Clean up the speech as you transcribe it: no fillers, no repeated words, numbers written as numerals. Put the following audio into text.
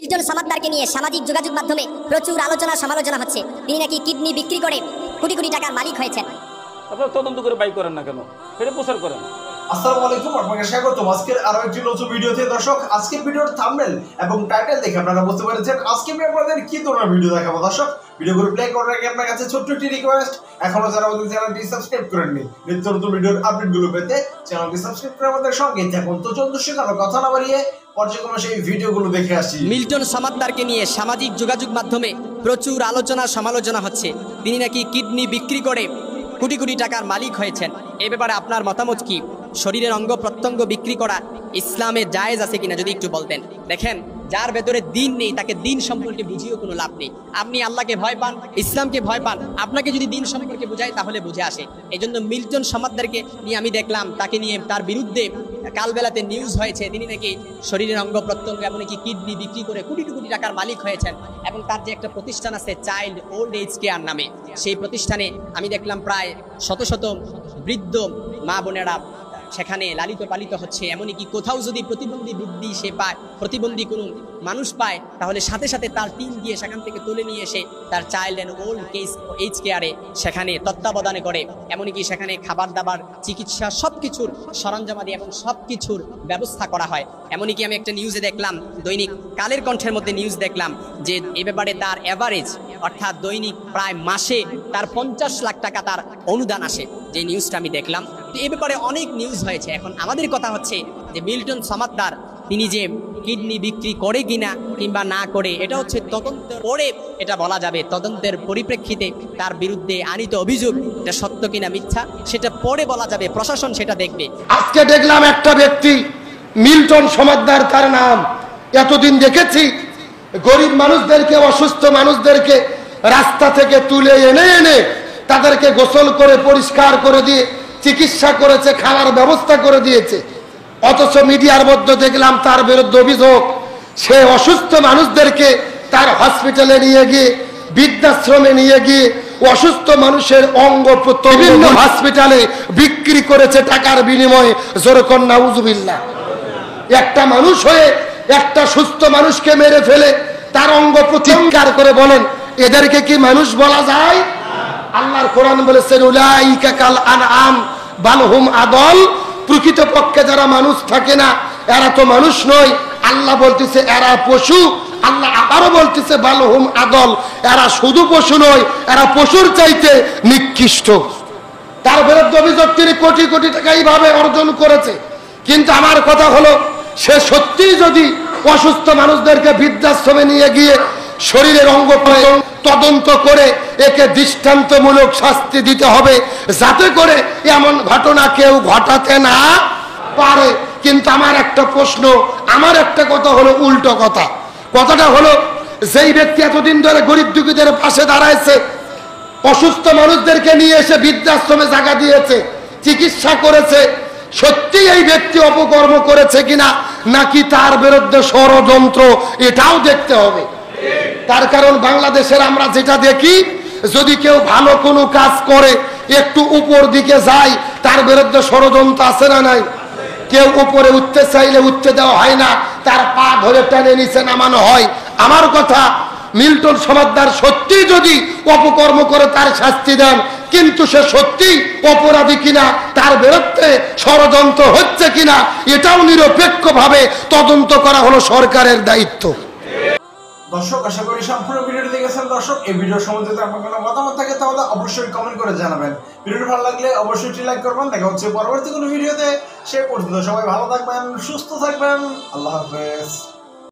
Milton সামাদ্দারকে নিয়ে সামাজিক যোগাযোগ মাধ্যমে প্রচুর আলোচনা সমালোচনা হচ্ছে। তিনি নাকি কিডনি বিক্রি করে কোটি কোটি টাকার মালিক হয়েছেন। আপনারা তদন্ত করে বাই করেন না কেন, এটা প্রচার করেন। আসসালামু আলাইকুম, আপনাকে স্বাগত আজকের আরো একটি নতুন ভিডিওতে। দর্শক, আজকের ভিডিওর থাম্বনেল এবং টাইটেল দেখে আপনারা বুঝতে পেরেছেন আজকে আমি আপনাদের কি ধরনের ভিডিও দেখাবো। দর্শক, ভিডিওগুলো প্লে করার আগে আপনার কাছে ছোট্ট একটি রিকোয়েস্ট, এখনো যারা আমাদের চ্যানেলটি সাবস্ক্রাইব করেননি নিত্য নতুন ভিডিওর আপডেটগুলো পেতে চ্যানেলটি সাবস্ক্রাইব করে আমাদের সঙ্গে থাকুন। তো চলুন কারো কথা না বাড়িয়ে পর্যায়ক্রমে সেই ভিডিওগুলো দেখে আসি। মিল্টন সামাদ্দারকে নিয়ে সামাজিক যোগাযোগ মাধ্যমে প্রচুর আলোচনা সমালোচনা হচ্ছে। তিনি নাকি কিডনি বিক্রি করে কোটি কোটি টাকার মালিক হয়েছেন। এ ব্যাপারে আপনার মতামত কি? শরীরের অঙ্গ প্রত্যঙ্গ বিক্রি করা ইসলামে জায়েজ আছে কিনা যদি একটু বলতেন। দেখেন, যার ভেতরে দিন নেই তাকে দিন সম্পর্কে বুঝিয়েও কোনো লাভ নেই। আপনি আল্লাহকে ভয় পান, ইসলামকে ভয় পান, আপনাকে যদি দিন সম্পর্কে বোঝায় তাহলে বুঝে আসে। এই জন্য মিল্টন সামাদ্দারকে নিয়ে আমি দেখলাম, তাকে নিয়ে তার বিরুদ্ধে কালবেলাতে নিউজ হয়েছে তিনি নাকি শরীরের অঙ্গ প্রত্যঙ্গ এমনকি কিডনি বিক্রি করে কোটি কোটি টাকার মালিক হয়েছেন। এবং তার যে একটা প্রতিষ্ঠান আছে চাইল্ড ওল্ড এজ কেয়ার নামে, সেই প্রতিষ্ঠানে আমি দেখলাম প্রায় শত শত বৃদ্ধ মা বোনেরা সেখানে লালিত পালিত হচ্ছে। এমনকি কোথাও যদি প্রতিবন্ধী বৃদ্ধি সে পায়, প্রতিবন্ধী কোনো মানুষ পায়, তাহলে সাথে সাথে তার টিম দিয়ে সেখান থেকে তুলে নিয়ে এসে তার চাইল্ড অ্যান্ড ওল্ড এজ কেয়ারে সেখানে তত্ত্বাবধানে করে। এমনকি সেখানে খাবার দাবার, চিকিৎসা সব কিছুর সরঞ্জামাদি এবং সব কিছুর ব্যবস্থা করা হয়। এমনকি আমি একটা নিউজে দেখলাম, দৈনিক কালের কণ্ঠের মধ্যে নিউজ দেখলাম যে এ ব্যাপারে তার অ্যাভারেজ অর্থাৎ দৈনিক প্রায় মাসে তার 50 লাখ টাকা তার অনুদান আসে। যে নিউজটা আমি দেখলাম, এ ব্যাপারে অনেক নিউজ হয়েছে। এখন আমাদের কথা হচ্ছে যে মিল্টন সামাদ্দার তিনি যে কিডনি বিক্রি করে কিনা কিংবা না করে, এটা হচ্ছে তদন্ত পরে এটা বলা যাবে। তদন্তের পরিপ্রেক্ষিতে তার বিরুদ্ধে আনিত অভিযোগ এটা সত্য কিনা মিথ্যা সেটা পরে বলা যাবে, প্রশাসন সেটা দেখবে। আজকে দেখলাম একটা ব্যক্তি মিল্টন সামাদ্দার তার নাম। এতদিন দেখেছি গরিব মানুষদেরকে, অসুস্থ মানুষদেরকে রাস্তা থেকে তুলে এনে এনে তাদেরকে গোসল করে পরিষ্কার করে দিয়ে চিকিৎসা করেছে, খাওয়ার ব্যবস্থা করে দিয়েছে। অথচ মিডিয়ার মধ্যে দেখলাম তার বিরুদ্ধে অভিযোগ সে অসুস্থ মানুষদেরকে তার হসপিটালে নিয়ে গিয়ে, বৃদ্ধাশ্রমে নিয়ে গিয়ে অসুস্থ মানুষের অঙ্গ প্রত্যঙ্গ বিভিন্ন হসপিটালে বিক্রি করেছে টাকার বিনিময়ে। জোরকন নাউজুবিল্লাহ। একটা মানুষ হয়ে একটা সুস্থ মানুষকে মেরে ফেলে তার অঙ্গ প্রত্যঙ্গ করে বলেন, এদেরকে কি মানুষ বলা যায়? আল্লাহর কোরআন বলেছেন উলাইকা কাল আনআম বাল হুম আদল। প্রকৃতপক্ষে যারা মানুষ থাকে না এরা তো মানুষ নয়। আল্লাহ বলতেছে এরা পশু। আল্লাহ আবারও বলতেছে বাল হুম আদল, এরা শুধু পশু নয়, এরা পশুর চাইতে নিকৃষ্ট। তার বিরুদ্ধে অভিযোগ তিনি কোটি কোটি টাকা এইভাবে অর্জন করেছে। কিন্তু আমার কথা হলো, সে সত্যিই যদি অসুস্থ মানুষদেরকে বৃদ্ধাশ্রমে নিয়ে গিয়ে শরীরের অঙ্গ তদন্ত করে একে দৃষ্টান্তমূলক শাস্তি দিতে হবে, যাতে করে এমন ঘটনা কেউ ঘটাতে না পারে। কিন্তু আমার একটা প্রশ্ন, আমার একটা কথা হলো উল্টো কথা। কথাটা হলো, যেই ব্যক্তি এতদিন ধরে গরিব দুঃখীদের পাশে দাঁড়াইছে, অসুস্থ মানুষদেরকে নিয়ে এসে বৃদ্ধাশ্রমে জায়গা দিয়েছে, চিকিৎসা করেছে, সত্যি এই ব্যক্তি অপকর্ম করেছে কিনা নাকি তার বিরুদ্ধে ষড়যন্ত্র, এটাও দেখতে হবে। তার কারণ বাংলাদেশের আমরা যেটা দেখি, যদি কেউ ভালো কোনো কাজ করে একটু উপর দিকে যায় তার বিরুদ্ধে ষড়যন্ত্র আছে না নাই? কেউ উপরে উঠতে চাইলে উঠতে দেওয়া হয় না, তার পা ধরে টেনে নিচে নামানো হয়। আমার কথা, মিল্টন সামাদ্দার সত্যি যদি অপকর্ম করে তার শাস্তি দেন, কিন্তু সে সত্যি অপরাধী কিনা, তার বিরুদ্ধে ষড়যন্ত্র হচ্ছে কিনা, এটাও নিরপেক্ষভাবে তদন্ত করা হলো সরকারের দায়িত্ব। দর্শক, আশা করি সম্পূর্ণ ভিডিওটি দেখেছেন। দর্শক, এই ভিডিও সম্বন্ধে আপনার কোনো মতামত থাকে তাহলে অবশ্যই কমেন্ট করে জানাবেন। ভিডিওটি ভালো লাগলে অবশ্যই লাইক করবেন। দেখা হচ্ছে পরবর্তী কোনো ভিডিওতে। সে পর্যন্ত সবাই ভালো থাকবেন, সুস্থ থাকবেন। আল্লাহ হাফেজ।